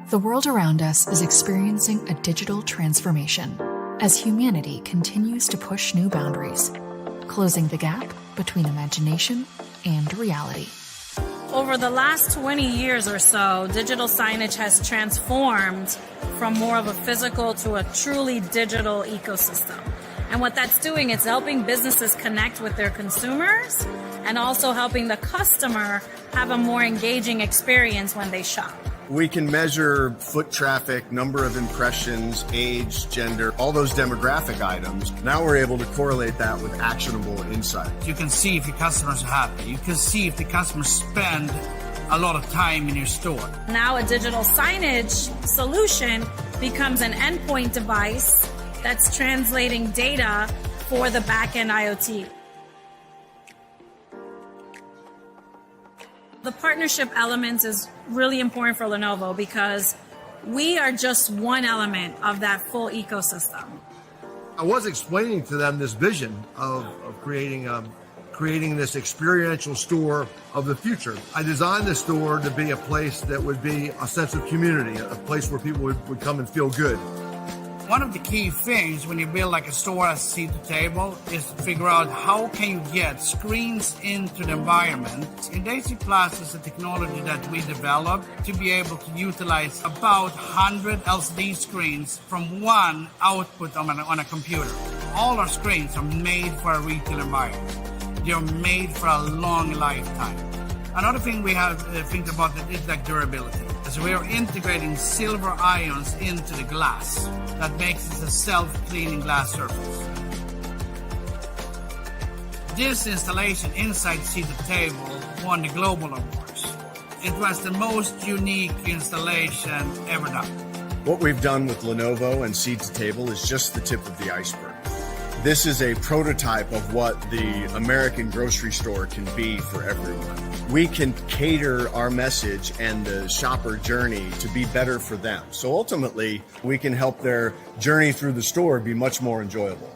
The world around us is experiencing a digital transformation as humanity continues to push new boundaries, closing the gap between imagination and reality. Over the last 20 years or so, digital signage has transformed from more of a physical to a truly digital ecosystem. And what that's doing is helping businesses connect with their consumers and also helping the customer have a more engaging experience when they shop. We can measure foot traffic, number of impressions, age, gender, all those demographic items. Now we're able to correlate that with actionable insights. You can see if your customers are happy. You can see if the customers spend a lot of time in your store. Now a digital signage solution becomes an endpoint device that's translating data for the back-end IoT. The partnership element is really important for Lenovo because we are just one element of that full ecosystem. I was explaining to them this vision of creating this experiential store of the future. I designed the store to be a place that would be a sense of community, a place where people would come and feel good. One of the key things when you build like a store as seat to table is to figure out how can you get screens into the environment. In Daisy Plus is a technology that we developed to be able to utilize about 100 LCD screens from one output on a computer. All our screens are made for a retail environment. They're made for a long lifetime. Another thing we have to think about is like durability. As we are integrating silver ions into the glass, that makes it a self-cleaning glass surface. This installation inside Seat to Table won the Global Awards. It was the most unique installation ever done. What we've done with Lenovo and Seat to Table is just the tip of the iceberg. This is a prototype of what the American grocery store can be for everyone. We can cater our message and the shopper journey to be better for them. So ultimately, we can help their journey through the store be much more enjoyable.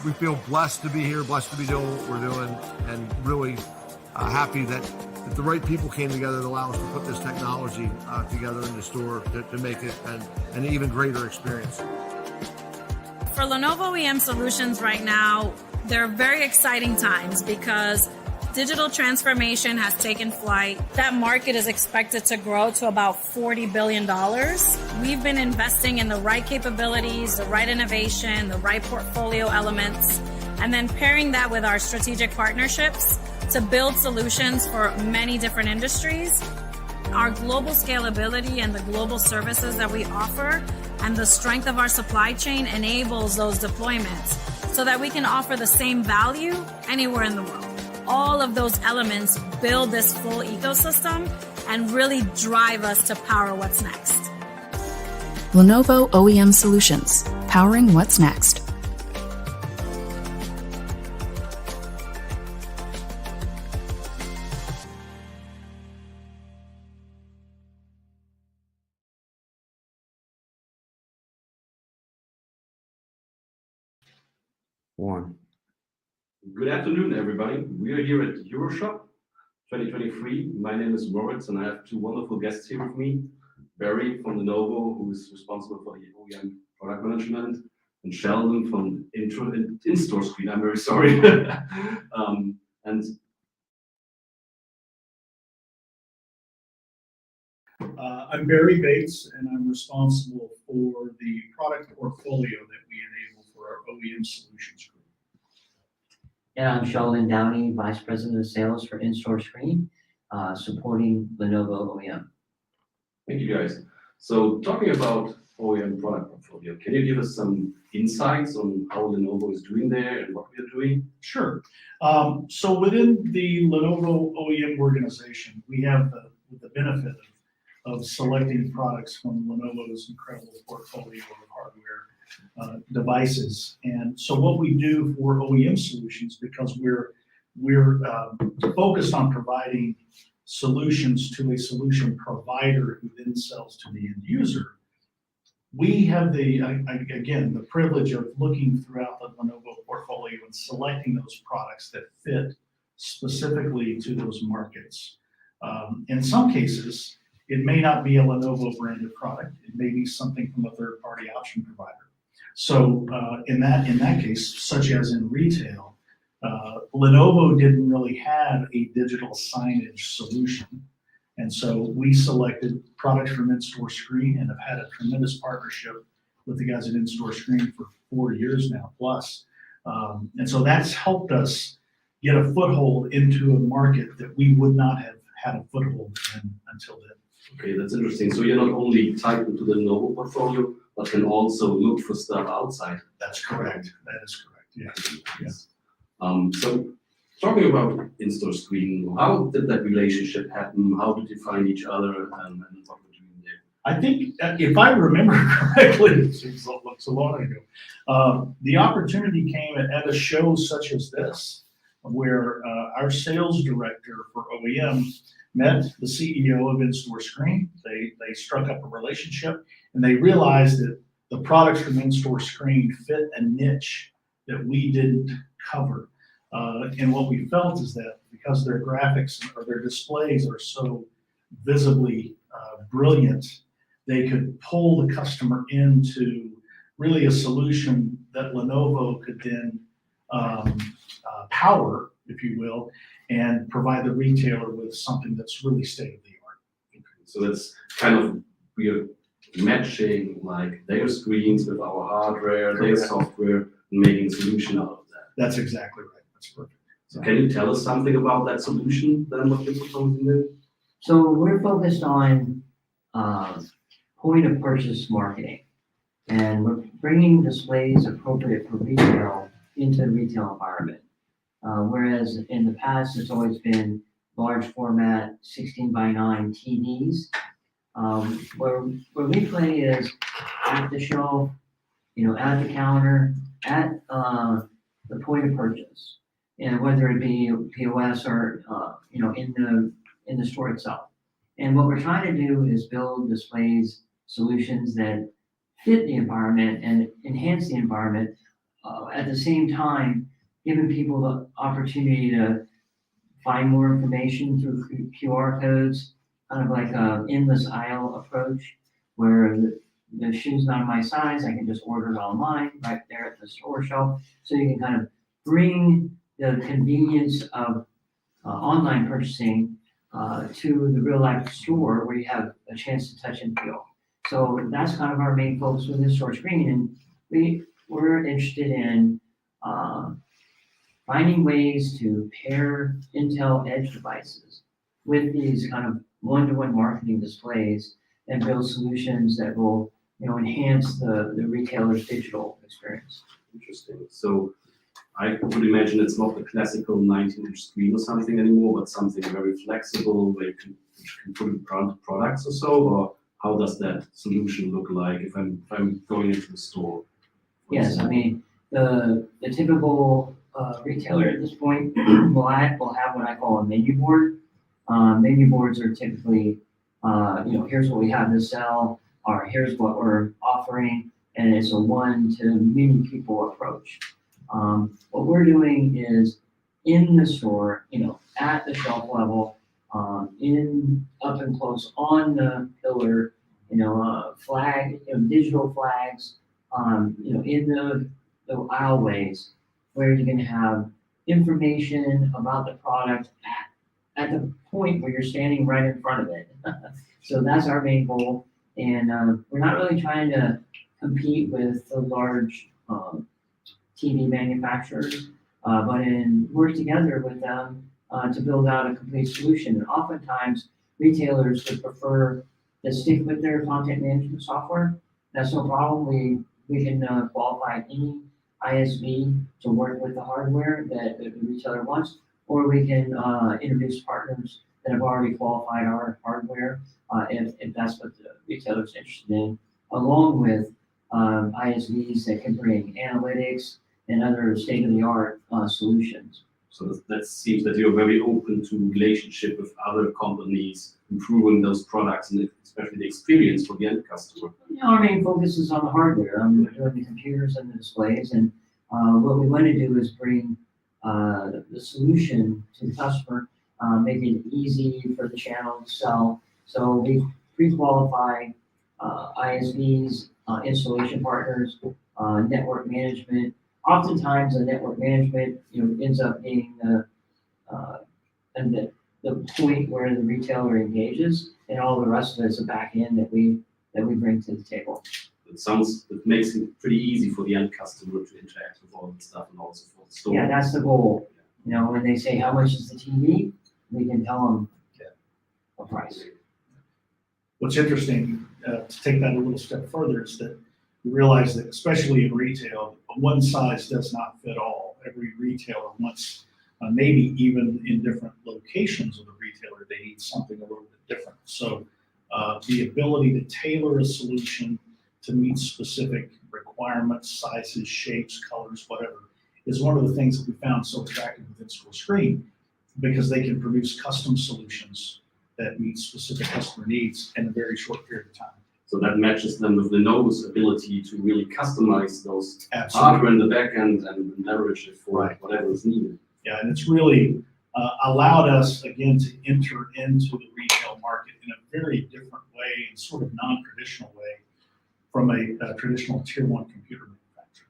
We feel blessed to be here, blessed to be doing what we're doing, and really happy that the right people came together to allow us to put this technology together in the store to make it an even greater experience. For Lenovo OEM Solutions right now, they're very exciting times because digital transformation has taken flight. That market is expected to grow to about $40 billion. We've been investing in the right capabilities, the right innovation, the right portfolio elements, and then pairing that with our strategic partnerships to build solutions for many different industries. Our global scalability and the global services that we offer and the strength of our supply chain enables those deployments so that we can offer the same value anywhere in the world. All of those elements build this full ecosystem and really drive us to power what's next. Lenovo OEM Solutions, powering what's next. One. Good afternoon, everybody. We are here at EuroShop 2023. My name is Moritz, and I have two wonderful guests here with me. Barry from Lenovo, who is responsible for the OEM product management, and Sheldon from in-store screen. I'm very sorry. I'm Barry Bates, and I'm responsible for the product portfolio that we enable for our OEM Solutions group. And I'm Sheldon Downey, Vice President of Sales for In-Store Screen, supporting Lenovo OEM. Thank you, guys. So talking about OEM product portfolio, can you give us some insights on how Lenovo is doing there and what we are doing? Sure. So within the Lenovo OEM organization, we have the benefit of selecting products from Lenovo's incredible portfolio of hardware devices. And so what we do for OEM Solutions, because we're focused on providing solutions to a solution provider who then sells to the end user, we have again the privilege of looking throughout the Lenovo portfolio and selecting those products that fit specifically to those markets. In some cases, It may not be a Lenovo branded product. It may be something from a third-party option provider. So in that case, such as in retail, Lenovo didn't really have a digital signage solution. And so we selected products from In-Store Screen and have had a tremendous partnership with the guys at In-Store Screen for 4 years now plus. And so that's helped us get a foothold into a market that we would not have had a foothold in until then. Okay, that's interesting. So you're not only tied into the Lenovo portfolio, but can also look for stuff outside. That's correct. That is correct. Yeah. Yes. So talking about In-Store Screen, how did that relationship happen? How did you find each other, and what were you doing there? I think if I remember correctly, it seems so long ago, the opportunity came at a show such as this, where our sales director for OEM met the CEO of In-Store Screen. They struck up a relationship, and they realized that the products from In-Store Screen fit a niche that we didn't cover. And what we felt is that because their graphics or their displays are so visibly brilliant, they could pull the customer into really a solution that Lenovo could then power, if you will, and provide the retailer with something that's really state of the art. Okay. So that's kind of, we are matching like their screens with our hardware, their software, and making a solution out of that. That's exactly right. That's perfect. So can you tell us something about that solution that I'm looking proposing there? So we're focused on point of purchase marketing, and we're bringing displays appropriate for retail into the retail environment. Whereas in the past, it's always been large format 16:9 TVs. Where we play is at the shelf, at the counter, at the point of purchase, and whether it be POS or in the store itself. And what we're trying to do is build displays, solutions that fit the environment and enhance the environment, at the same time giving people the opportunity to find more information through QR codes, kind of like an endless aisle approach, where the shoe's not my size, I can just order it online right there at the store shelf. So you can kind of bring the convenience of online purchasing to the real life store where you have a chance to touch and feel. So that's kind of our main focus with In-Store Screen, and we're interested in finding ways to pair Intel Edge devices with these kind of one-to-one marketing displays and build solutions that will, enhance the retailer's digital experience. Interesting. So I would imagine it's not the classical 19-inch screen or something anymore, but something very flexible where you can put in products or so, or how does that solution look like if I'm going into the store? Yes, I mean, the typical retailer at this point will have what I call a menu board. Menu boards are typically, here's what we have to sell, or here's what we're offering, and it's a one to many people approach. What we're doing is in the store, at the shelf level, in up and close on the pillar, flag, digital flags, in the aisleways where you're going to have information about the product at the point where you're standing right in front of it. So that's our main goal. And we're not really trying to compete with the large TV manufacturers, but work together with them to build out a complete solution. And oftentimes, retailers would prefer to stick with their content management software. That's no problem. We can qualify any ISV to work with the hardware that the retailer wants, or we can introduce partners that have already qualified our hardware if that's what the retailer's interested in, along with ISVs that can bring analytics and other state-of-the-art solutions. So that seems that you're very open to relationship with other companies, improving those products and especially the experience for the end customer. Our main focus is on the hardware. We're doing the computers and the displays, and what we want to do is bring the solution to the customer, make it easy for the channel to sell. So pre-qualify ISVs, installation partners, network management. Oftentimes, the network management, ends up being the point where the retailer engages, and all the rest of it is a back end that we bring to the table. It makes it pretty easy for the end customer to interact with all the stuff and also for the store. Yeah, that's the goal. When they say how much is the TV, we can tell them a price. What's interesting, to take that a little step further, is that we realize that especially in retail, one size does not fit all. Every retailer wants, maybe even in different locations of the retailer, they need something a little bit different. So the ability to tailor a solution to meet specific requirements, sizes, shapes, colors, whatever, is one of the things that we found so attractive with In-Store Screen, because they can produce custom solutions that meet specific customer needs in a very short period of time. So that matches them with Lenovo's ability to really customize those Absolutely. hardware in the back end and leverage it for whatever is needed. Yeah, and it's really allowed us, again, to enter into the retail market in a very different way and sort of non-traditional way from a traditional tier 1 computer manufacturer.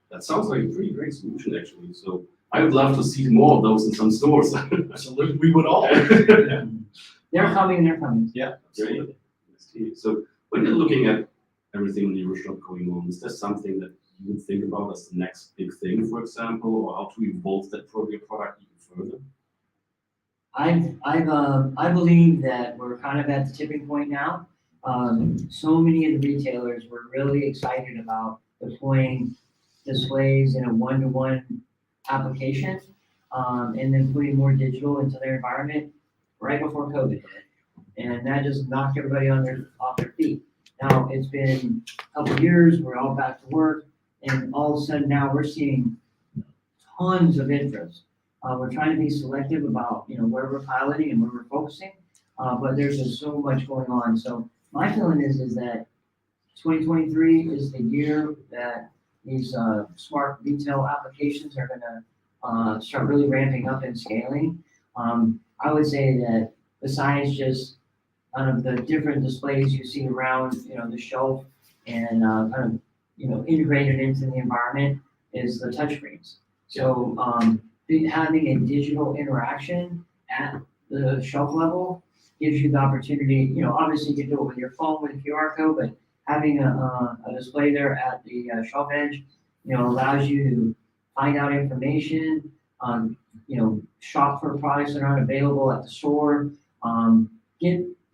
That sounds like a pretty great solution, actually. So I would love to see more of those in some stores. Absolutely, we would all. They're coming. Yeah, absolutely. So when you're looking at everything in the Euroshop going on, is there something that you would think about as the next big thing, for example, or how to evolve that product even further? I believe that we're kind of at the tipping point now. So many of the retailers were really excited about deploying displays in a one-to-one application, and then putting more digital into their environment right before COVID hit. And that just knocked everybody off their feet. Now it's been a couple of years, we're all back to work, and all of a sudden now we're seeing tons of interest. We're trying to be selective about where we're piloting and where we're focusing, but there's just so much going on. So my feeling is that 2023 is the year that these smart retail applications are going to start really ramping up and scaling. I would say that besides just kind of the different displays you see around the shelf and kind of integrated into the environment is the touchscreens. So having a digital interaction at the shelf level gives you the opportunity, obviously you can do it with your phone with a QR code, but having a display there at the shelf edge, allows you to find out information, shop for products that aren't available at the store,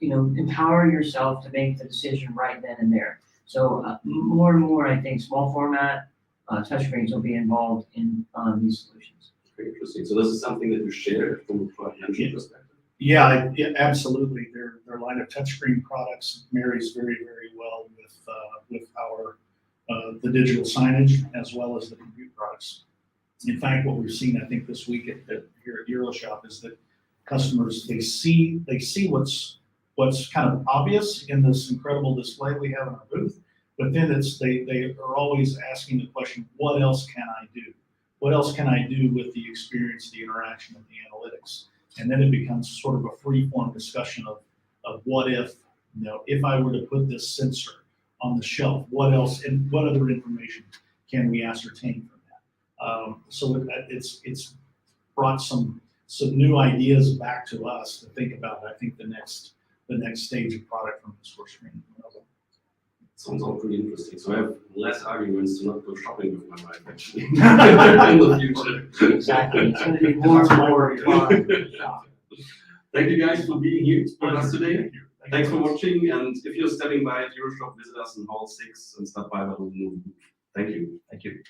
empower yourself to make the decision right then and there. So more and more, I think small format touchscreens will be involved in these solutions. Very interesting. So this is something that you share from a product management perspective? Yeah, absolutely. Their line of touchscreen products marries very, very well with our the digital signage as well as the compute products. In fact, what we've seen, I think, this week here at Euroshop is that customers they see what's kind of obvious in this incredible display we have in our booth, but then they are always asking the question, what else can I do? What else can I do with the experience, the interaction, and the analytics? And then it becomes sort of a free-form discussion of what if I were to put this sensor on the shelf, what else and what other information can we ascertain from that? So it's brought some new ideas back to us to think about. I think the next stage of product from In-Store Screen. Sounds all pretty interesting. So I have less arguments to not go shopping with my wife actually in the future. Exactly. It's going to be more and more fun. Thank you guys for being here with us today. Thanks for watching. And if you're stepping by at Euroshop, visit us in Hall 6 and stop by the room. Thank you. Thank you.